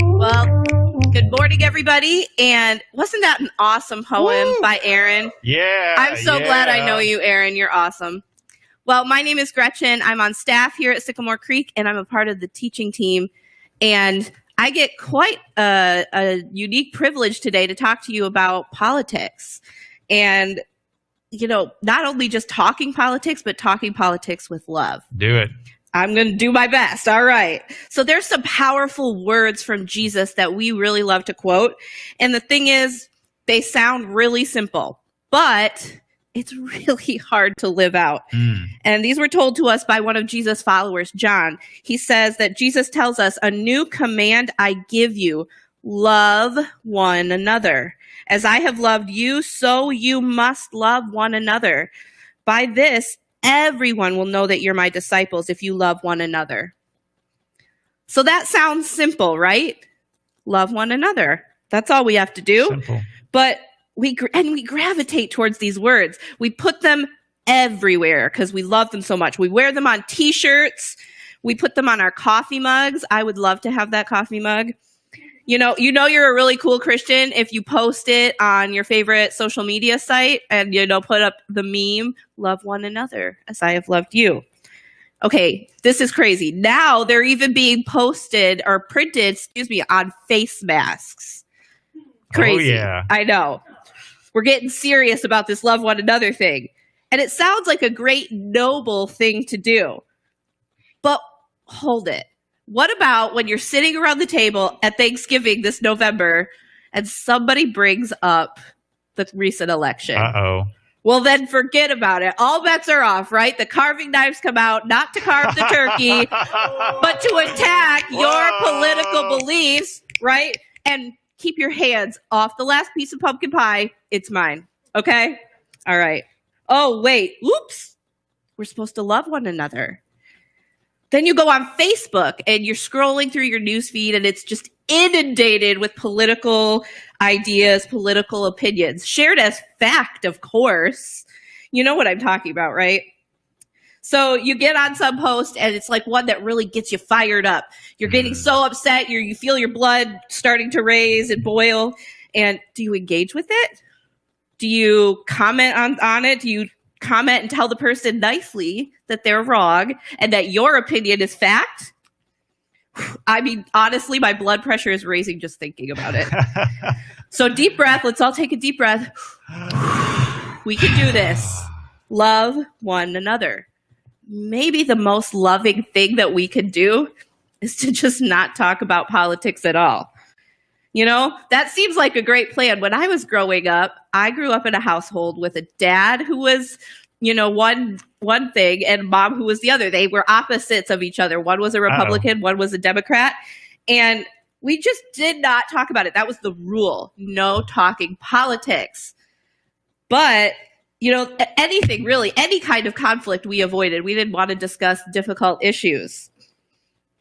Well, good morning, everybody. And wasn't that an awesome poem by Aaron? Yeah. I'm so glad I know you, Aaron. You're awesome. Well, my name is Gretchen. I'm on staff here at Sycamore Creek, and I'm a part of the teaching team. And I get quite a unique privilege today to talk to you about politics. And, you know, not only just talking politics, but talking politics with love. Do it. I'm going to do my best. All right. So there's some powerful words from Jesus that we really love to quote. And the thing is, they sound really simple, but it's really hard to live out. And these were told to us by one of Jesus' followers, John. He says that Jesus tells us, "A new command I give you, love one another. As I have loved you, so you must love one another. By this, everyone will know that you're my disciples if you love one another." So that sounds simple, right? Love one another. That's all we have to do. Simple. But we gravitate towards these words. We put them everywhere because we love them so much. We wear them on t-shirts. We put them on our coffee mugs. I would love to have that coffee mug. You know you're a really cool Christian if you post it on your favorite social media site and, put up the meme, "Love one another as I have loved you." Okay, this is crazy. Now they're even being posted or printed, on face masks. Crazy. Oh, yeah. I know. We're getting serious about this love one another thing. And it sounds like a great, noble thing to do. But hold it. What about when you're sitting around the table at Thanksgiving this November and somebody brings up the recent election? Uh-oh. Well, then forget about it. All bets are off, right? The carving knives come out, not to carve the turkey, but to attack your political beliefs, right? And keep your hands off the last piece of pumpkin pie. It's mine. Okay? All right. Oh, wait. Oops. We're supposed to love one another. Then you go on Facebook and you're scrolling through your newsfeed and it's just inundated with political ideas, political opinions, shared as fact, of course. You know what I'm talking about, right? So you get on some post and it's like one that really gets you fired up. You're getting so upset, you feel your blood starting to raise and boil. And do you engage with it? Do you comment on it? Do you comment and tell the person nicely that they're wrong and that your opinion is fact? I mean, honestly, my blood pressure is raising just thinking about it. So deep breath. Let's all take a deep breath. We can do this. Love one another. Maybe the most loving thing that we can do is to just not talk about politics at all. That seems like a great plan. When I was growing up, I grew up in a household with a dad who was, one thing and mom who was the other. They were opposites of each other. One was a Republican, one was a Democrat. And we just did not talk about it. That was the rule. No talking politics. But, anything really, any kind of conflict we avoided. We didn't want to discuss difficult issues.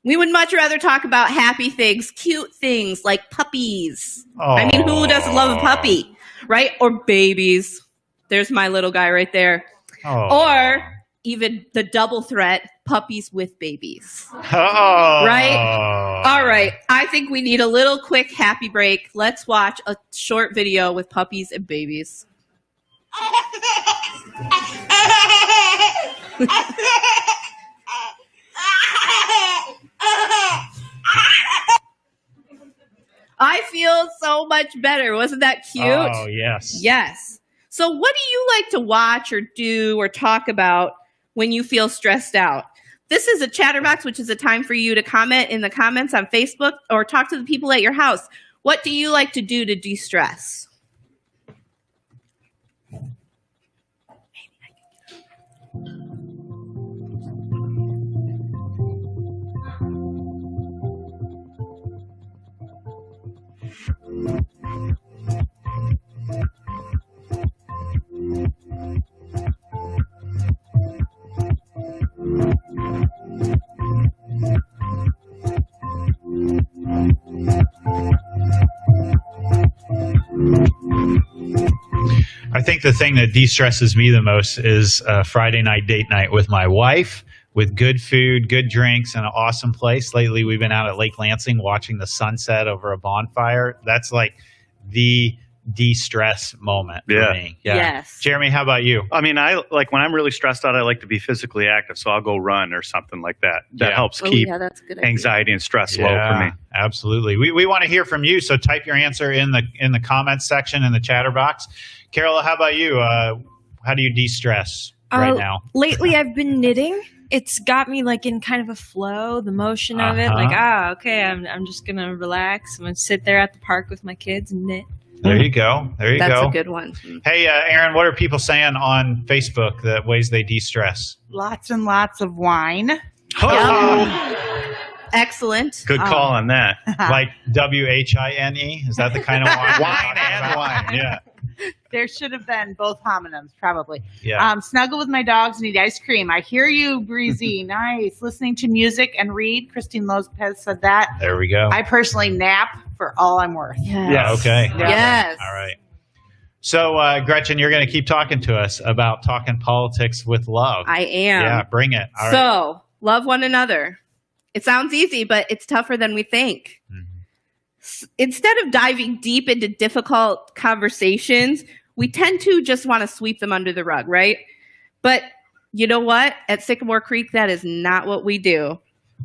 We would much rather talk about happy things, cute things like puppies. Aww. I mean, who doesn't love a puppy, right? Or babies. There's my little guy right there. Aww. Or even the double threat, puppies with babies. Aww. Right? All right. I think we need a little quick happy break. Let's watch a short video with puppies and babies. I feel so much better. Wasn't that cute? Oh, yes. Yes. So what do you like to watch or do or talk about when you feel stressed out? This is a Chatterbox, which is a time for you to comment in the comments on Facebook or talk to the people at your house. What do you like to do to de-stress? I think the thing that de-stresses me the most is Friday night date night with my wife. with good food, good drinks, and an awesome place. Lately, we've been out at Lake Lansing watching the sunset over a bonfire. That's like the de-stress moment for me. Yeah. Yes. Jeremy, how about you? I mean, I like when I'm really stressed out, I like to be physically active. So I'll go run or something like that. That helps keep that's a good idea. anxiety and stress low for me. Absolutely. We want to hear from you. So type your answer in the comments section in the chatter box. Carola, how about you? How do you de-stress right now? Lately, I've been knitting. It's got me like in kind of a flow, the motion of it. Like, okay, I'm just going to relax. I'm going to sit there at the park with my kids and knit. There you go. That's a good one. Hey, Aaron, what are people saying on Facebook, the ways they de-stress? Lots and lots of wine. Excellent. Good call on that. Like WHINE? Is that the kind of wine? Wine and wine. Yeah. There should have been both homonyms, probably. Yeah. Snuggle with my dogs and eat ice cream. I hear you, Breezy. Nice. Listening to music and read. Christine Lopez said that. There we go. I personally nap for all I'm worth. Yes. Yeah, okay. Yes. All right. So, Gretchen, you're going to keep talking to us about talking politics with love. I am. Yeah, bring it. All right. So, love one another. It sounds easy, but it's tougher than we think. Instead of diving deep into difficult conversations, we tend to just want to sweep them under the rug, right? But you know what? At Sycamore Creek, that is not what we do.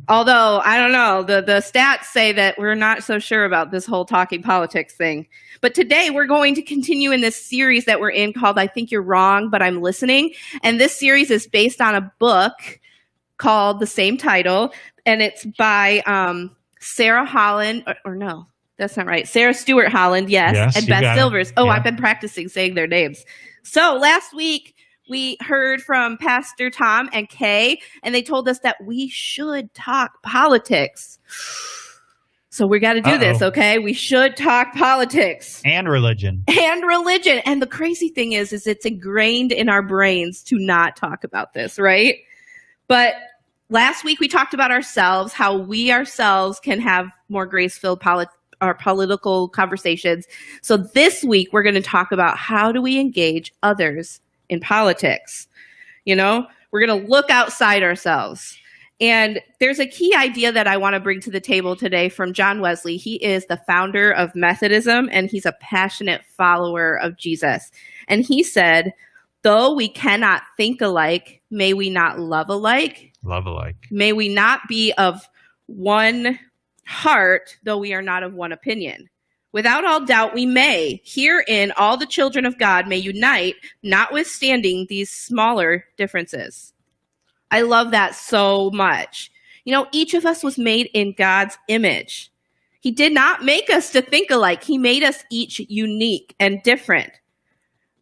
Although, I don't know, the stats say that we're not so sure about this whole talking politics thing. But today we're going to continue in this series that we're in called I Think You're Wrong, But I'm Listening. And this series is based on a book called the same title. And it's by Sarah Holland, or no, that's not right. Sarah Stewart Holland, yes, and Beth Silvers. Oh, yeah. I've been practicing saying their names. So last week, we heard from Pastor Tom and Kay, and they told us that we should talk politics. So we got to do this, okay? We should talk politics. And religion. And religion. And the crazy thing is it's ingrained in our brains to not talk about this, right? But last week we talked about ourselves, how we ourselves can have more grace-filled political conversations. So this week we're going to talk about how do we engage others in politics. You know, we're going to look outside ourselves. And there's a key idea that I want to bring to the table today from John Wesley. He is the founder of Methodism, and he's a passionate follower of Jesus. And he said, though we cannot think alike, may we not love alike? Love alike. May we not be of one heart, though we are not of one opinion. Without all doubt, we may. Herein, all the children of God may unite, notwithstanding these smaller differences. I love that so much. You know, each of us was made in God's image. He did not make us to think alike. He made us each unique and different.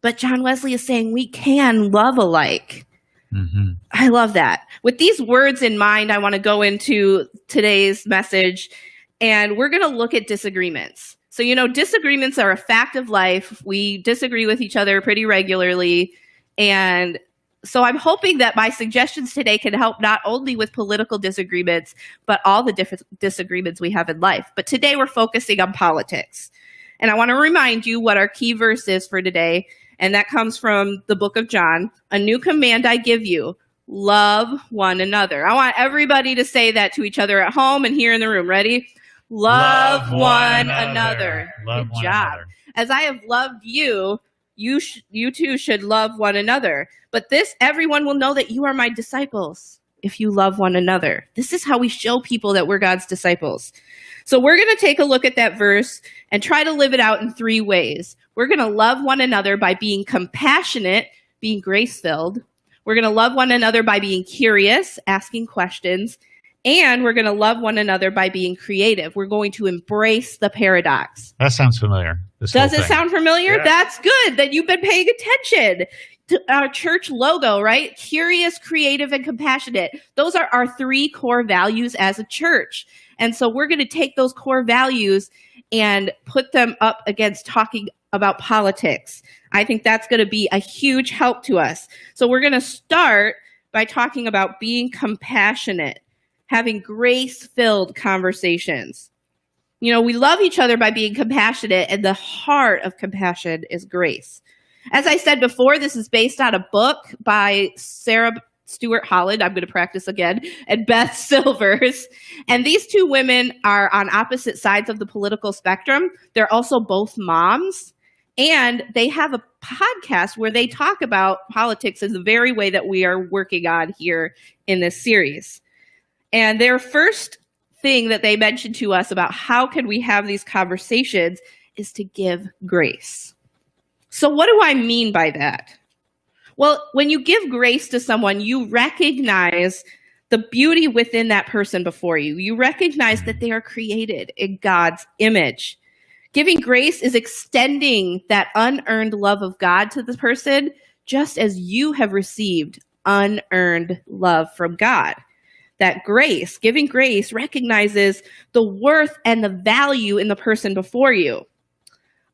But John Wesley is saying we can love alike. Mm-hmm. I love that. With these words in mind, I want to go into today's message, and we're going to look at disagreements. So, you know, disagreements are a fact of life. We disagree with each other pretty regularly. And so I'm hoping that my suggestions today can help not only with political disagreements, but all the different disagreements we have in life. But today we're focusing on politics. And I want to remind you what our key verse is for today. And that comes from the book of John. A new command I give you, love one another. I want everybody to say that to each other at home and here in the room. Ready? Love one another. Love Good one job. another. As I have loved you, you too should love one another. But this, everyone will know that you are my disciples if you love one another. This is how we show people that we're God's disciples. So we're going to take a look at that verse and try to live it out in three ways. We're going to love one another by being compassionate, being grace-filled. We're going to love one another by being curious, asking questions. And we're going to love one another by being creative. We're going to embrace the paradox. That sounds familiar. Does it sound familiar? Yeah. That's good that you've been paying attention to our church logo, right? Curious, creative, and compassionate. Those are our three core values as a church. And so we're going to take those core values and put them up against talking about politics. I think that's going to be a huge help to us. So we're going to start by talking about being compassionate, having grace-filled conversations. You know, we love each other by being compassionate, and the heart of compassion is grace. As I said before, this is based on a book by Sarah Stewart Holland, I'm going to practice again, and Beth Silvers. And these two women are on opposite sides of the political spectrum. They're also both moms. And they have a podcast where they talk about politics in the very way that we are working on here in this series. And their first thing that they mentioned to us about how can we have these conversations is to give grace. So what do I mean by that? Well, when you give grace to someone, you recognize the beauty within that person before you. You recognize that they are created in God's image. Giving grace is extending that unearned love of God to the person, just as you have received unearned love from God. That grace, giving grace, recognizes the worth and the value in the person before you.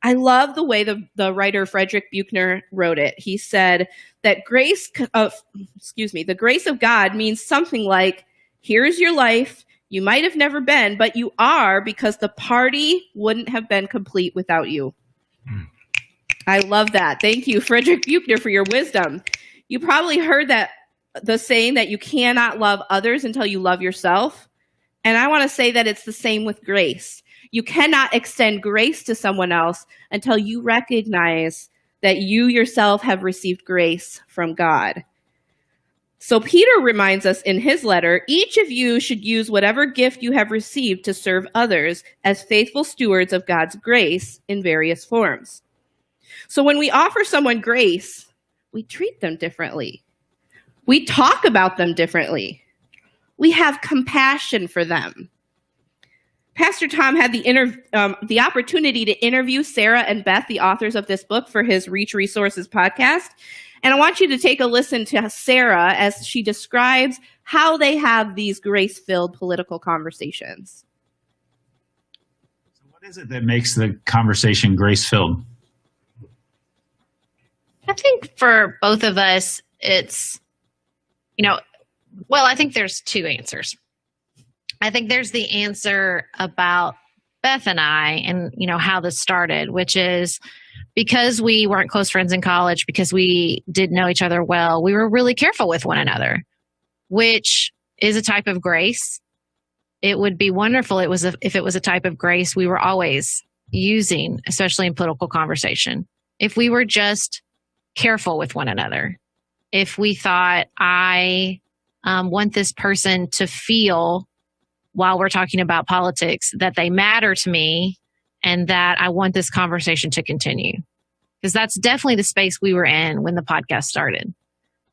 I love the way the writer Frederick Buechner wrote it. He said that the grace of God means something like, here's your life. You might have never been, but you are, because the party wouldn't have been complete without you. I love that. Thank you, Frederick Buechner, for your wisdom. You probably heard that the saying that you cannot love others until you love yourself. And I want to say that it's the same with grace. You cannot extend grace to someone else until you recognize that you yourself have received grace from God. So Peter reminds us in his letter, each of you should use whatever gift you have received to serve others as faithful stewards of God's grace in various forms. So when we offer someone grace, we treat them differently. We talk about them differently. We have compassion for them. Pastor Tom had the opportunity to interview Sarah and Beth, the authors of this book, for his Reach Resources podcast. And I want you to take a listen to Sarah as she describes how they have these grace-filled political conversations. So what is it that makes the conversation grace-filled? I think for both of us, it's, I think there's two answers. I think there's the answer about Beth and I and, how this started, which is because we weren't close friends in college, because we didn't know each other well, we were really careful with one another, which is a type of grace. It would be wonderful if it was a type of grace we were always using, especially in political conversation. If we were just careful with one another, if we thought, I want this person to feel while we're talking about politics that they matter to me and that I want this conversation to continue. Because that's definitely the space we were in when the podcast started.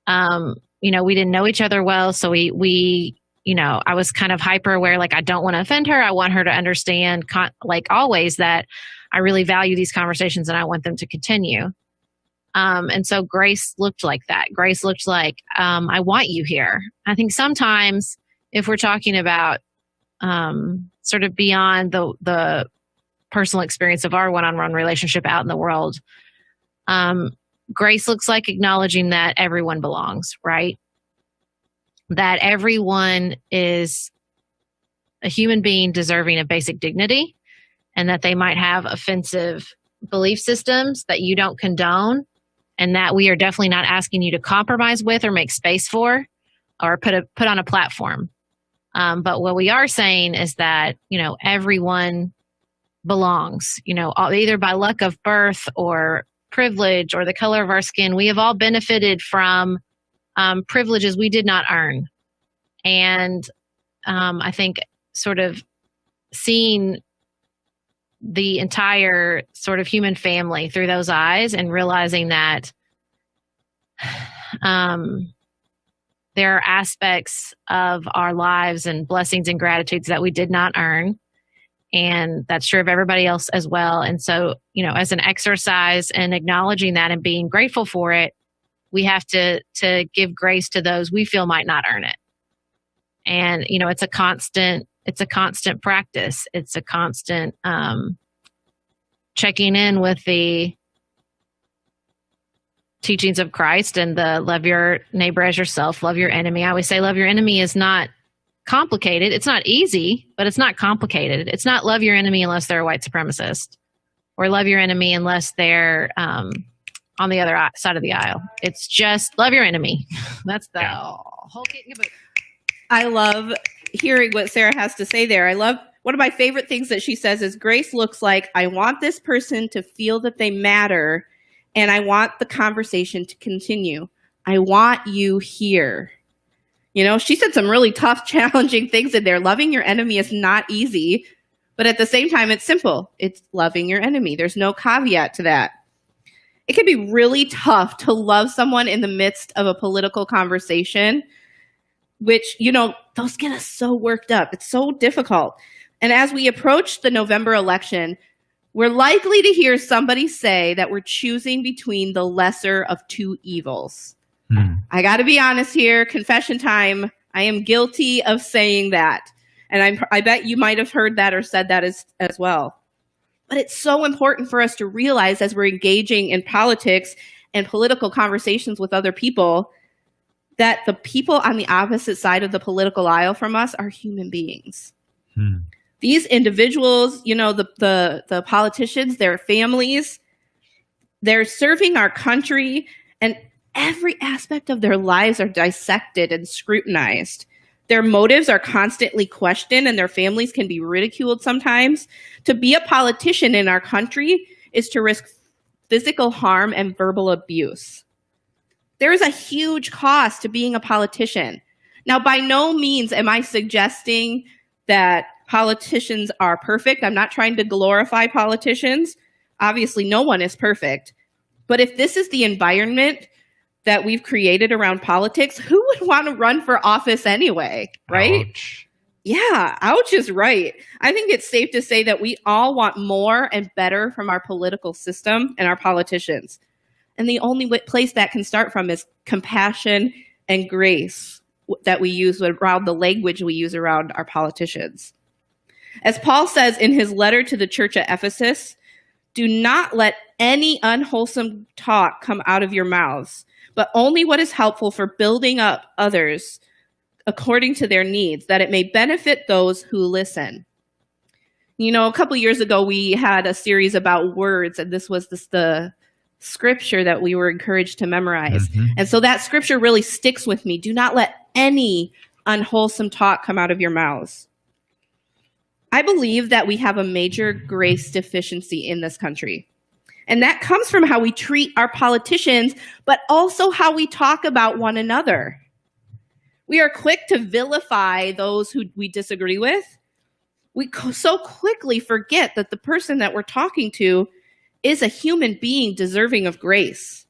We didn't know each other well. So we I was kind of hyper aware, like, I don't want to offend her. I want her to understand, like always, that I really value these conversations and I want them to continue. And so grace looked like that. Grace looked like, I want you here. I think sometimes if we're talking about sort of beyond the personal experience of our one-on-one relationship out in the world, grace looks like acknowledging that everyone belongs, right? That everyone is a human being deserving of basic dignity, and that they might have offensive belief systems that you don't condone, and that we are definitely not asking you to compromise with or make space for or put on a platform. But what we are saying is that, everyone belongs, either by luck of birth or privilege or the color of our skin. We have all benefited from privileges we did not earn. And I think sort of seeing the entire sort of human family through those eyes and realizing that there are aspects of our lives and blessings and gratitudes that we did not earn. And that's true of everybody else as well. And so, as an exercise and acknowledging that and being grateful for it, we have to give grace to those we feel might not earn it. And, it's a constant practice. It's a constant checking in with the teachings of Christ and the love your neighbor as yourself, love your enemy. I always say love your enemy is not complicated. It's not easy, but it's not complicated. It's not love your enemy unless they're a white supremacist, or love your enemy unless they're on the other side of the aisle. It's just love your enemy. That's the whole kit and caboodle. I love hearing what Sarah has to say there. I love one of my favorite things that she says is grace looks like I want this person to feel that they matter and I want the conversation to continue. I want you here. You know, she said some really tough, challenging things in there. Loving your enemy is not easy, but at the same time, it's simple. It's loving your enemy. There's no caveat to that. It can be really tough to love someone in the midst of a political conversation, which, you know, those get us so worked up. It's so difficult. And as we approach the November election, we're likely to hear somebody say that we're choosing between the lesser of two evils. I got to be honest here, confession time. I am guilty of saying that. And I bet you might have heard that or said that as well. But it's so important for us to realize as we're engaging in politics and political conversations with other people that the people on the opposite side of the political aisle from us are human beings. These individuals, you know, the politicians, their families, they're serving our country, and every aspect of their lives are dissected and scrutinized. Their motives are constantly questioned, and their families can be ridiculed sometimes. To be a politician in our country is to risk physical harm and verbal abuse. There is a huge cost to being a politician. Now, by no means am I suggesting that politicians are perfect. I'm not trying to glorify politicians. Obviously, no one is perfect. But if this is the environment that we've created around politics, who would want to run for office anyway, right? Ouch. Yeah, ouch is right. I think it's safe to say that we all want more and better from our political system and our politicians. And the only place that can start from is compassion and grace that we use around the language we use around our politicians. As Paul says in his letter to the church at Ephesus, do not let any unwholesome talk come out of your mouths, but only what is helpful for building up others according to their needs, that it may benefit those who listen. You know, a couple years ago, we had a series about words, and this was the scripture that we were encouraged to memorize. And so that scripture really sticks with me. Do not let any unwholesome talk come out of your mouths. I believe that we have a major grace deficiency in this country. And that comes from how we treat our politicians, but also how we talk about one another. We are quick to vilify those who we disagree with. We so quickly forget that the person that we're talking to is a human being deserving of grace.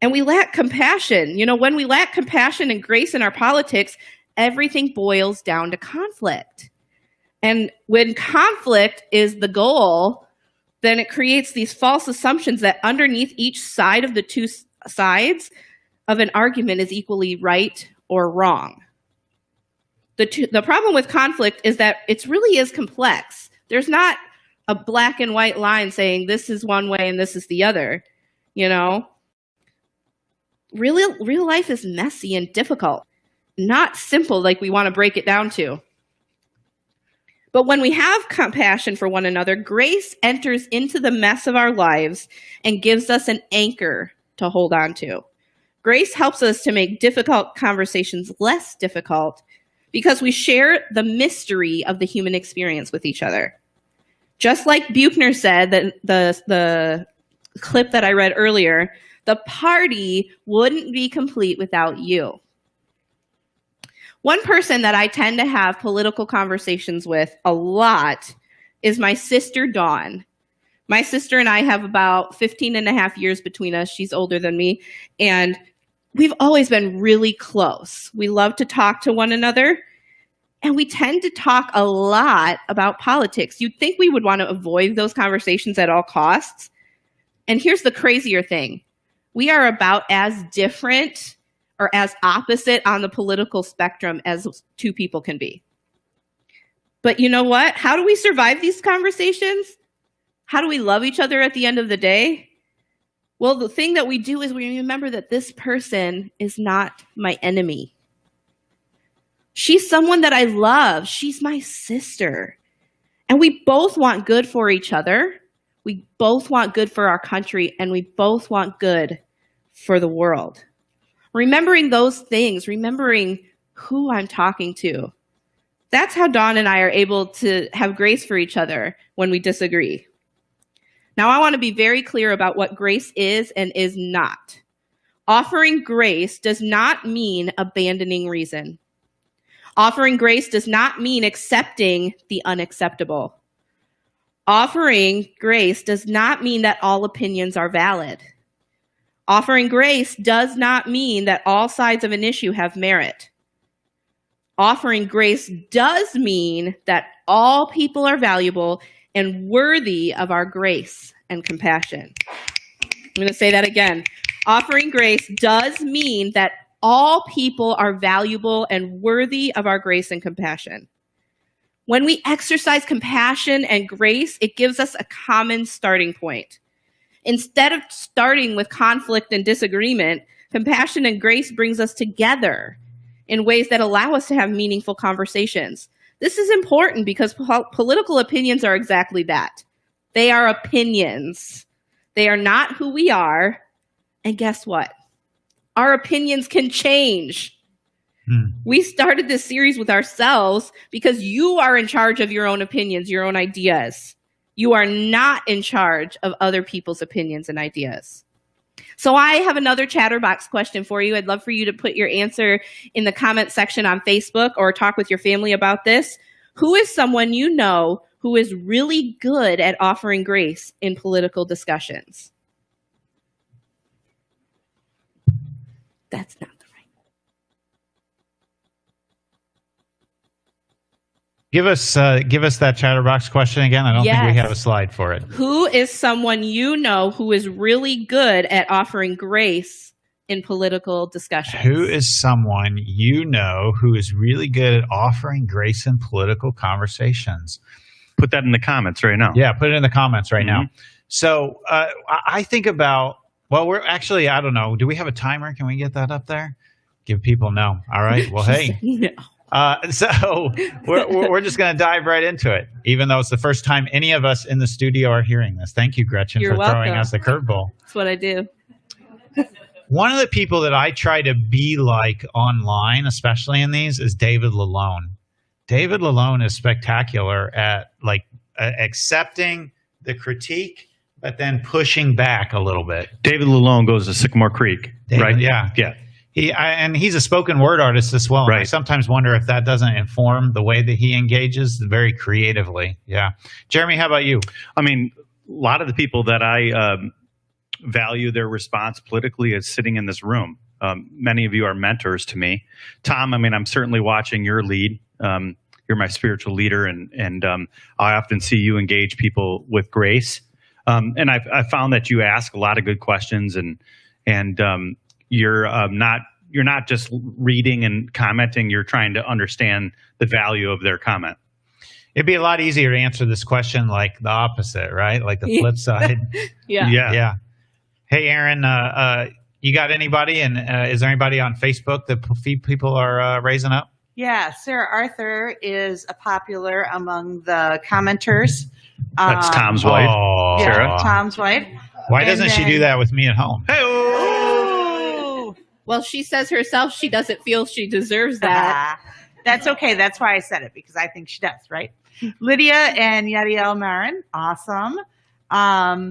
And we lack compassion. You know, when we lack compassion and grace in our politics, everything boils down to conflict. And when conflict is the goal, then it creates these false assumptions that underneath each side of the two sides of an argument is equally right or wrong. The problem with conflict is that it really is complex. There's not a black and white line saying this is one way and this is the other. You know, real life is messy and difficult, not simple like we want to break it down to. But when we have compassion for one another, grace enters into the mess of our lives and gives us an anchor to hold on to. Grace helps us to make difficult conversations less difficult because we share the mystery of the human experience with each other. Just like Buchner said, that the clip that I read earlier, the party wouldn't be complete without you. One person that I tend to have political conversations with a lot is my sister, Dawn. My sister and I have about 15 and a half years between us. She's older than me. And we've always been really close. We love to talk to one another. And we tend to talk a lot about politics. You'd think we would want to avoid those conversations at all costs. And here's the crazier thing. We are about as different or as opposite on the political spectrum as two people can be. But you know what? How do we survive these conversations? How do we love each other at the end of the day? Well, the thing that we do is we remember that this person is not my enemy. She's someone that I love. She's my sister. And we both want good for each other. We both want good for our country, and we both want good for the world. Remembering those things, remembering who I'm talking to. That's how Dawn and I are able to have grace for each other when we disagree. Now, I want to be very clear about what grace is and is not. Offering grace does not mean abandoning reason. Offering grace does not mean accepting the unacceptable. Offering grace does not mean that all opinions are valid. Offering grace does not mean that all sides of an issue have merit. Offering grace does mean that all people are valuable and worthy of our grace and compassion. I'm going to say that again. Offering grace does mean that all people are valuable and worthy of our grace and compassion. When we exercise compassion and grace, it gives us a common starting point. Instead of starting with conflict and disagreement, compassion and grace brings us together in ways that allow us to have meaningful conversations. This is important because political opinions are exactly that. They are opinions. They are not who we are. And guess what? Our opinions can change. We started this series with ourselves because you are in charge of your own opinions, your own ideas. You are not in charge of other people's opinions and ideas. So I have another Chatterbox question for you. I'd love for you to put your answer in the comment section on Facebook or talk with your family about this. Who is someone you know who is really good at offering grace in political discussions? That's not the right. Give us that Chatterbox question again. I don't think we have a slide for it. Who is someone you know who is really good at offering grace in political discussions? Who is someone you know who is really good at offering grace in political conversations? Put that in the comments right now. Yeah, put it in the comments right now. So I think about, well, we're actually, I don't know. Do we have a timer? Can we get that up there? Give people no. All right. Well, hey. No. So we're just going to dive right into it, even though it's the first time any of us in the studio are hearing this. Thank you, Gretchen, You're for throwing welcome. us the curveball. That's what I do. One of the people that I try to be like online, especially in these, is David Lalone. David Lalone is spectacular at accepting the critique, but then pushing back a little bit. David Lalone goes to Sycamore Creek, right? Yeah. Yeah. And he's a spoken word artist as well. Right. I sometimes wonder if that doesn't inform the way that he engages very creatively. Yeah. Jeremy, how about you? I mean, a lot of the people that I value their response politically is sitting in this room. Many of you are mentors to me. Tom, I mean, I'm certainly watching your lead. You're my spiritual leader, and I often see you engage people with grace. And I've found that you ask a lot of good questions, and you're not just reading and commenting. You're trying to understand the value of their comment. It'd be a lot easier to answer this question like the opposite, right? Like the flip side. Yeah. Hey, Aaron, you got anybody? And is there anybody on Facebook that people are raising up? Yeah, Sarah Arthur is a popular among the commenters. That's Tom's wife, Oh, Sarah. Tom's wife. Why doesn't she do that with me at home? Oh, Well, she says herself she doesn't feel she deserves that. That's okay. That's why I said it, because I think she does, right? Lydia and Yadiel Marin, awesome.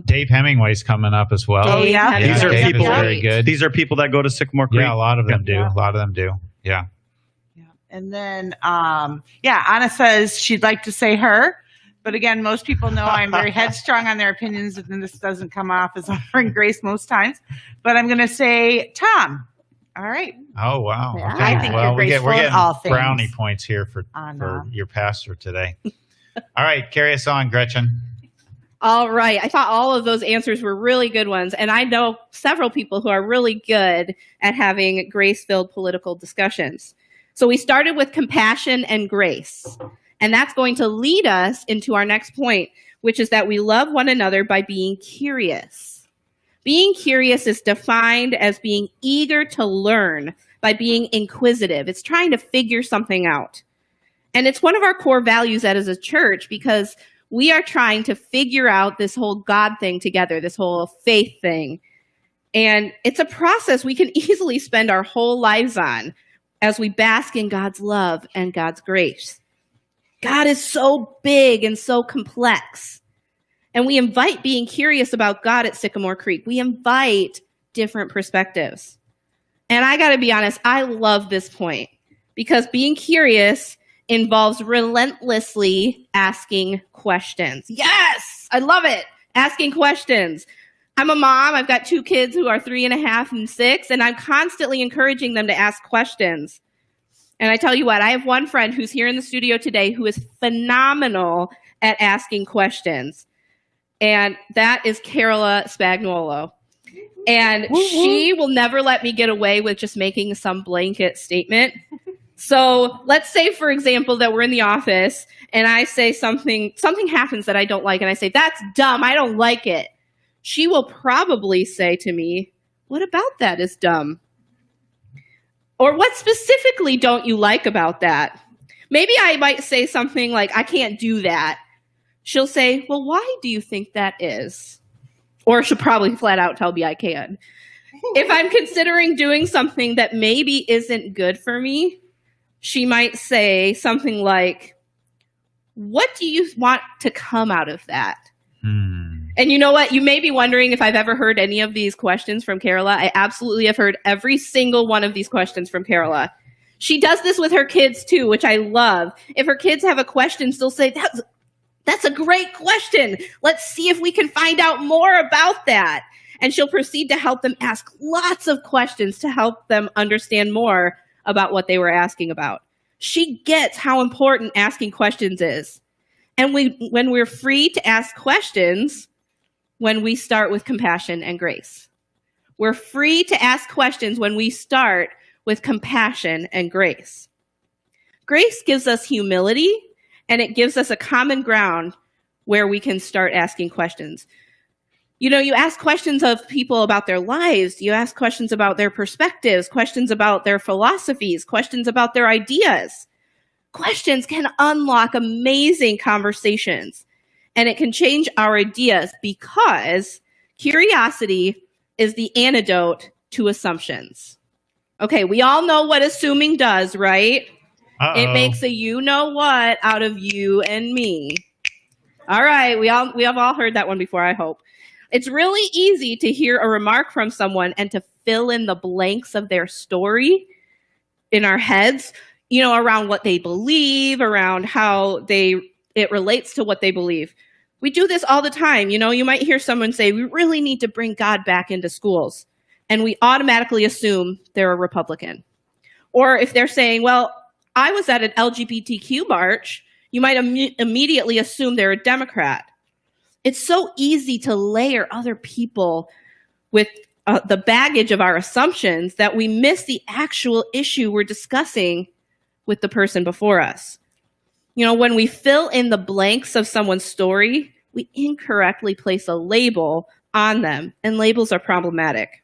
Dave Hemingway's coming up as well. Oh, yeah. These are Dave people. is very good. These are people that go to Sycamore Creek. Yeah, a lot of them do. Yeah. A lot of them do. Yeah. And then, Anna says she'd like to say her. But again, most people know I'm very headstrong on their opinions, and this doesn't come off as offering grace most times. But I'm going to say Tom. All right. Oh, wow. Yeah, Okay. I think you're graceful we're in getting all things. brownie points here for your pastor today. All right. Carry us on, Gretchen. All right. I thought all of those answers were really good ones. And I know several people who are really good at having grace-filled political discussions. So we started with compassion and grace. And that's going to lead us into our next point, which is that we love one another by being curious. Being curious is defined as being eager to learn, by being inquisitive. It's trying to figure something out. And it's one of our core values as a church, because we are trying to figure out this whole God thing together, this whole faith thing. And it's a process we can easily spend our whole lives on as we bask in God's love and God's grace. God is so big and so complex. And we invite being curious about God at Sycamore Creek. We invite different perspectives. And I got to be honest, I love this point because being curious involves relentlessly asking questions. Yes, I love it. Asking questions. I'm a mom. I've got 2 kids who are 3.5 and 6, and I'm constantly encouraging them to ask questions. And I tell you what, I have one friend who's here in the studio today who is phenomenal at asking questions. And that is Carola Spagnuolo. And she will never let me get away with just making some blanket statement. So let's say, for example, that we're in the office and I say something happens that I don't like. And I say, that's dumb. I don't like it. She will probably say to me, what about that is dumb? Or what specifically don't you like about that? Maybe I might say something like, I can't do that. She'll say, well, why do you think that is? Or she'll probably flat out tell me I can. If I'm considering doing something that maybe isn't good for me, she might say something like, what do you want to come out of that? And you know what? You may be wondering if I've ever heard any of these questions from Carola. I absolutely have heard every single one of these questions from Carola. She does this with her kids too, which I love. If her kids have a question, she'll say, that's a great question. Let's see if we can find out more about that. And she'll proceed to help them ask lots of questions to help them understand more about what they were asking about. She gets how important asking questions is. And when we're free to ask questions, when we start with compassion and grace. We're free to ask questions when we start with compassion and grace. Grace gives us humility, and it gives us a common ground where we can start asking questions. You know, you ask questions of people about their lives. You ask questions about their perspectives, questions about their philosophies, questions about their ideas. Questions can unlock amazing conversations, and it can change our ideas because curiosity is the antidote to assumptions. Okay, we all know what assuming does, right? Uh-oh. It makes a you-know-what out of you and me. All right, we have all heard that one before, I hope. It's really easy to hear a remark from someone and to fill in the blanks of their story in our heads, you know, around what they believe, around how it relates to what they believe. We do this all the time. You know, you might hear someone say, we really need to bring God back into schools. And we automatically assume they're a Republican. Or if they're saying, well, I was at an LGBTQ march, you might immediately assume they're a Democrat. It's so easy to layer other people with the baggage of our assumptions that we miss the actual issue we're discussing with the person before us. You know, when we fill in the blanks of someone's story, we incorrectly place a label on them, and labels are problematic.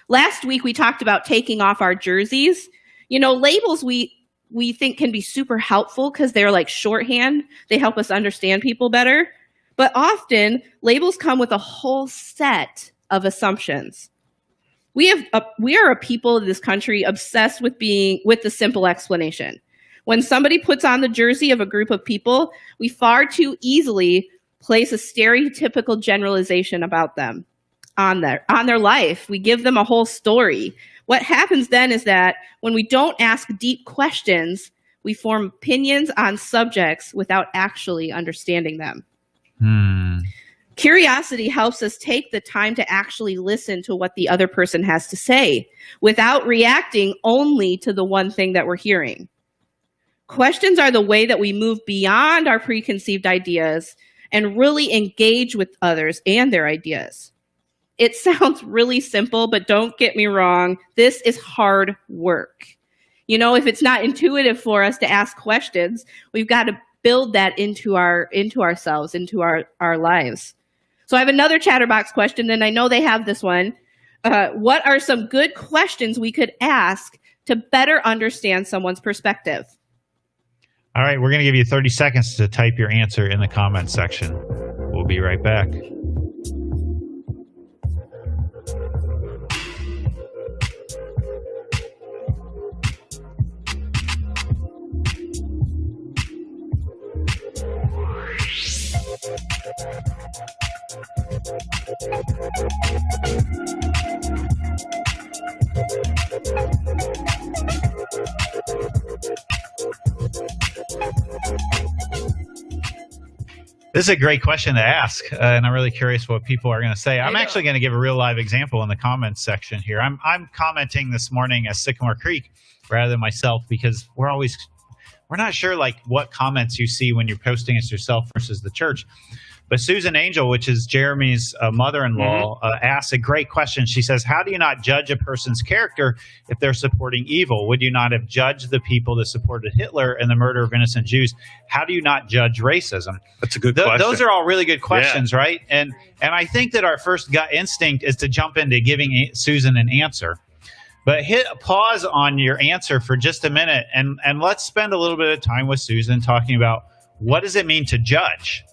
Last week, we talked about taking off our jerseys. You know, labels we think can be super helpful because they're like shorthand. They help us understand people better. But often, labels come with a whole set of assumptions. We are a people in this country obsessed with the simple explanation. When somebody puts on the jersey of a group of people, we far too easily place a stereotypical generalization about them on their life. We give them a whole story. What happens then is that when we don't ask deep questions, we form opinions on subjects without actually understanding them. Curiosity helps us take the time to actually listen to what the other person has to say without reacting only to the one thing that we're hearing. Questions are the way that we move beyond our preconceived ideas and really engage with others and their ideas. It sounds really simple, but don't get me wrong, this is hard work. You know, if it's not intuitive for us to ask questions, we've got to build that into ourselves, into our lives. So I have another Chatterbox question, and I know they have this one. What are some good questions we could ask to better understand someone's perspective? All right, we're going to give you 30 seconds to type your answer in the comments section. We'll be right back. This is a great question to ask, and I'm really curious what people are going to say. I'm actually going to give a real live example in the comments section here. I'm commenting this morning as Sycamore Creek rather than myself because we're not sure like what comments you see when you're posting as yourself versus the church. But Susan Angel, which is Jeremy's mother-in-law, asks a great question. She says, how do you not judge a person's character if they're supporting evil? Would you not have judged the people that supported Hitler and the murder of innocent Jews? How do you not judge racism? That's a good question. Those are all really good questions, right? And I think that our first gut instinct is to jump into giving Susan an answer. But hit pause on your answer for just a minute, and let's spend a little bit of time with Susan talking about what does it mean to judge?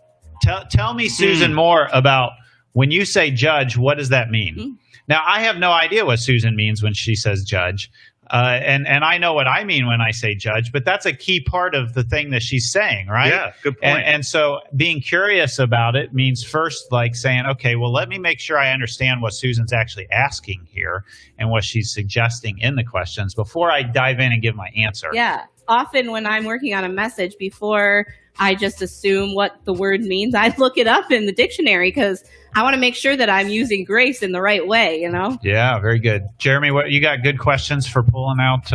Tell me, Susan, more about when you say judge, what does that mean? Now, I have no idea what Susan means when she says judge. And I know what I mean when I say judge, but that's a key part of the thing that she's saying, right? Yeah, good point. And so being curious about it means first like saying, okay, well, let me make sure I understand what Susan's actually asking here and what she's suggesting in the questions before I dive in and give my answer. Yeah. Often when I'm working on a message, before I just assume what the word means, I look it up in the dictionary because I want to make sure that I'm using grace in the right way, you know? Yeah, very good. Jeremy, what you got good questions for pulling out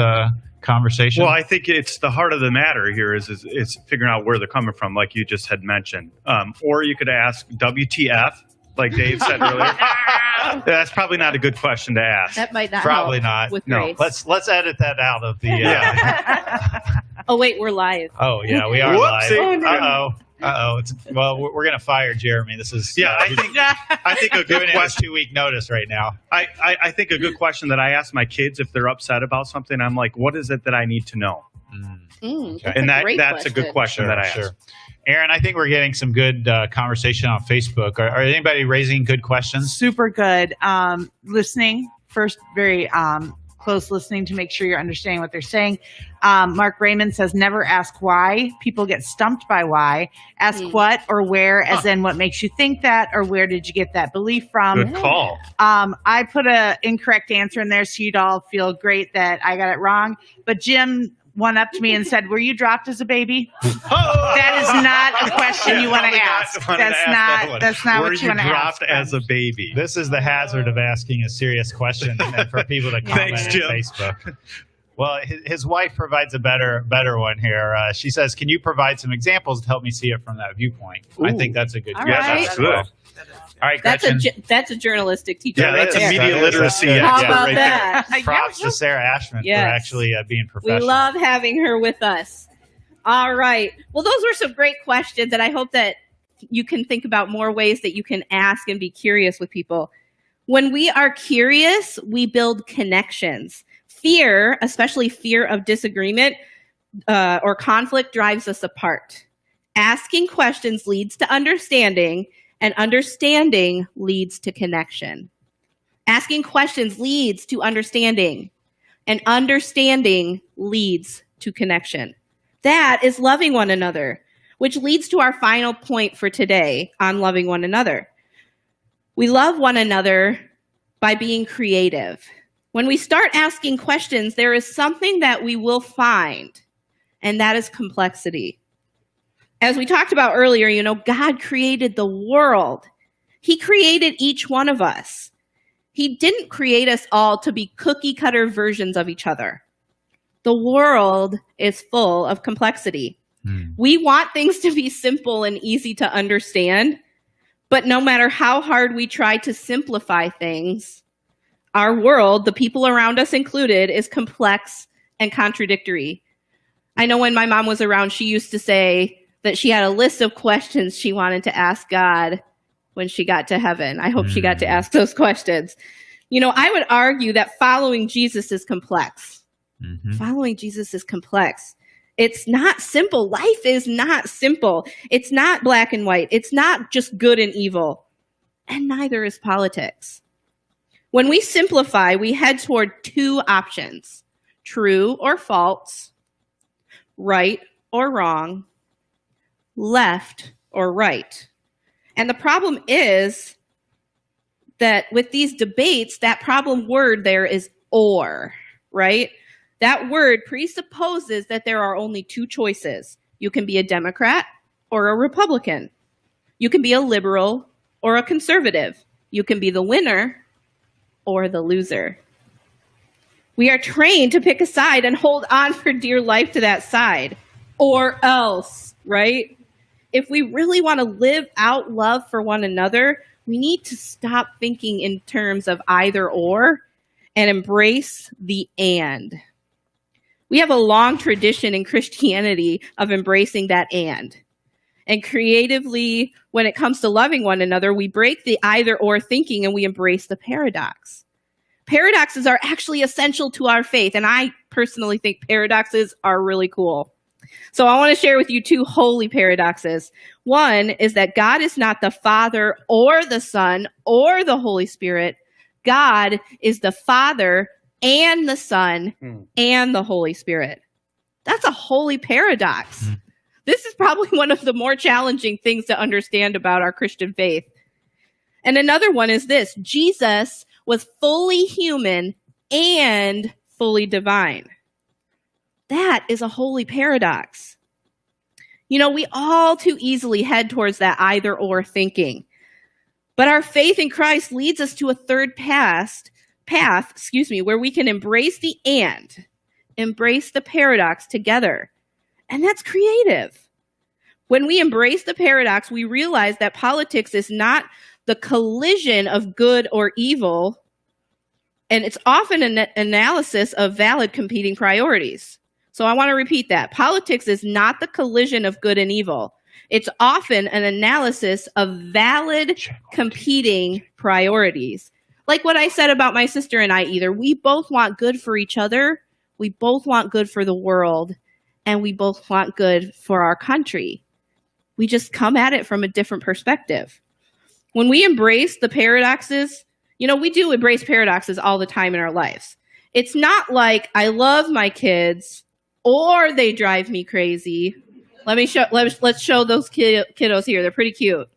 conversation? Well, I think it's the heart of the matter here is figuring out where they're coming from, like you just had mentioned. Or you could ask WTF, like Dave said earlier. That's probably not a good question to ask. That might not Probably help not. with No. grace. Let's edit that out of the. Oh, wait, we're live. Oh yeah, we are Whoopsie. live. Uh-oh. Well, we're gonna fire Jeremy. This is I think a good giving him a question. 2-week notice right now. I think a good question that I ask my kids if they're upset about something, I'm like, what is it that I need to know? That's And a great that's a good question that I ask. Aaron, I think we're getting some good conversation on Facebook. Are anybody raising good questions? Super good. Listening first, very close listening to make sure you're understanding what they're saying. Mark Raymond says, never ask why. People get stumped by why. Ask what or where, as in what makes you think that, or where did you get that belief from? Good call. I put an incorrect answer in there so you'd all feel great that I got it wrong. But Jim went up to me and said, were you dropped as a baby? That is not a question you want to ask. That's not what you want to ask. Were you dropped as a baby? This is the hazard of asking a serious question and for people to comment Thanks, on Jim. Facebook. Well, his wife provides a better one here. She says, can you provide some examples to help me see it from that viewpoint? I think that's a good All question. right. That's good. All right, That's Gretchen. that's a journalistic teacher. Yeah, right that's a there. media literacy. How expert about right that? Props to Sarah Ashman Yes. for actually being We professional. love having her with us. All right. Well, those were some great questions, and I hope that you can think about more ways that you can ask and be curious with people. When we are curious, we build connections. Fear, especially fear of disagreement or conflict, drives us apart. Asking questions leads to understanding, and understanding leads to connection. Asking questions leads to understanding, and understanding leads to connection. That is loving one another, which leads to our final point for today on loving one another. We love one another by being creative. When we start asking questions, there is something that we will find, and that is complexity. As we talked about earlier, you know, God created the world. He created each one of us. He didn't create us all to be cookie cutter versions of each other. The world is full of complexity. We want things to be simple and easy to understand, but no matter how hard we try to simplify things, our world, the people around us included, is complex and contradictory. I know when my mom was around, she used to say that she had a list of questions she wanted to ask God when she got to heaven. I hope she got to ask those questions. You know, I would argue that following Jesus is complex. Following Jesus is complex. It's not simple. Life is not simple. It's not black and white. It's not just good and evil. And neither is politics. When we simplify, we head toward two options: true or false, right or wrong, left or right. And the problem is that with these debates, that problem word there is or, right? That word presupposes that there are only two choices. You can be a Democrat or a Republican. You can be a liberal or a conservative. You can be the winner or the loser. We are trained to pick a side and hold on for dear life to that side, or else, right? If we really want to live out love for one another, we need to stop thinking in terms of either or and embrace the and. We have a long tradition in Christianity of embracing that and. And creatively, when it comes to loving one another, we break the either or thinking and we embrace the paradox. Paradoxes are actually essential to our faith, and I personally think paradoxes are really cool. So I want to share with you two holy paradoxes. One is that God is not the Father or the Son or the Holy Spirit. God is the Father and the Son and the Holy Spirit. That's a holy paradox. This is probably one of the more challenging things to understand about our Christian faith. And another one is this: Jesus was fully human and fully divine. That is a holy paradox. You know, we all too easily head towards that either or thinking. But our faith in Christ leads us to a third path, where we can embrace the and, embrace the paradox together. And that's creative. When we embrace the paradox, we realize that politics is not the collision of good or evil, and it's often an analysis of valid competing priorities. So I want to repeat that. Politics is not the collision of good and evil. It's often an analysis of valid competing priorities. Like what I said about my sister and I, either we both want good for each other, we both want good for the world, and we both want good for our country. We just come at it from a different perspective. When we embrace the paradoxes, you know, we do embrace paradoxes all the time in our lives. It's not like I love my kids or they drive me crazy. Let's show those kiddos here. They're pretty cute.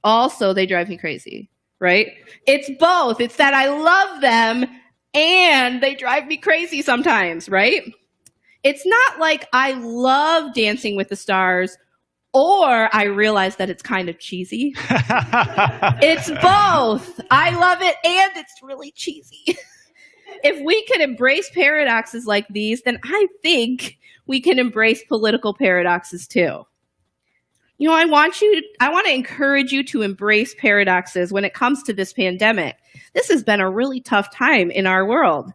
Also, they drive me crazy, right? It's both. It's that I love them and they drive me crazy sometimes, right? It's not like I love Dancing with the Stars or I realize that it's kind of cheesy. It's both. I love it and it's really cheesy. If we can embrace paradoxes like these, then I think we can embrace political paradoxes too. You know, I want to encourage you to embrace paradoxes when it comes to this pandemic. This has been a really tough time in our world.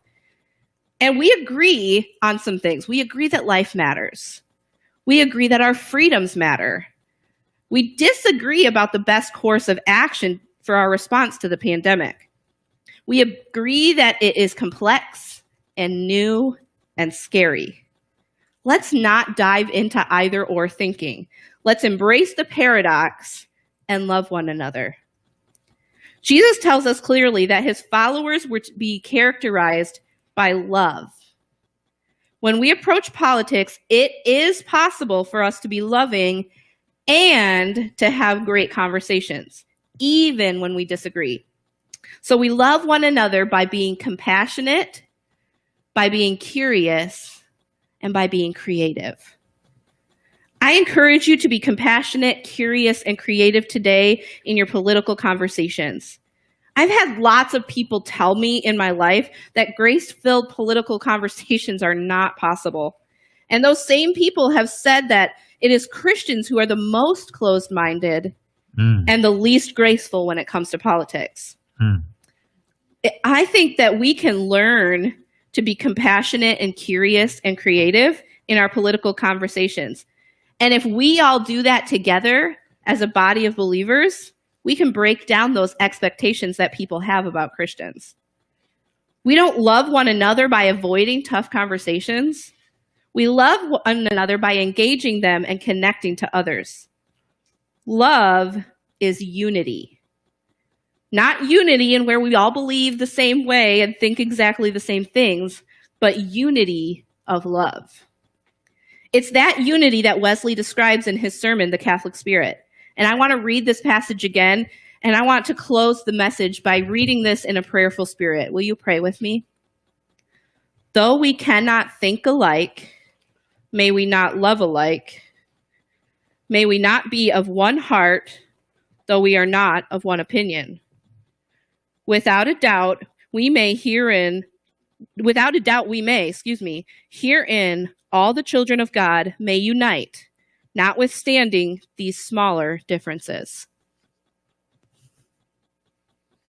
And we agree on some things. We agree that life matters. We agree that our freedoms matter. We disagree about the best course of action for our response to the pandemic. We agree that it is complex and new and scary. Let's not dive into either or thinking. Let's embrace the paradox and love one another. Jesus tells us clearly that his followers were to be characterized by love. When we approach politics, it is possible for us to be loving and to have great conversations, even when we disagree. So we love one another by being compassionate, by being curious, and by being creative. I encourage you to be compassionate, curious, and creative today in your political conversations. I've had lots of people tell me in my life that grace-filled political conversations are not possible. And those same people have said that it is Christians who are the most closed-minded and the least graceful when it comes to politics. I think that we can learn to be compassionate and curious and creative in our political conversations. And if we all do that together as a body of believers, we can break down those expectations that people have about Christians. We don't love one another by avoiding tough conversations. We love one another by engaging them and connecting to others. Love is unity. Not unity in where we all believe the same way and think exactly the same things, but unity of love. It's that unity that Wesley describes in his sermon, The Catholic Spirit. And I want to read this passage again, and I want to close the message by reading this in a prayerful spirit. Will you pray with me? Though we cannot think alike, may we not love alike. May we not be of one heart, though we are not of one opinion. Without a doubt, we may herein, all the children of God may unite, notwithstanding these smaller differences.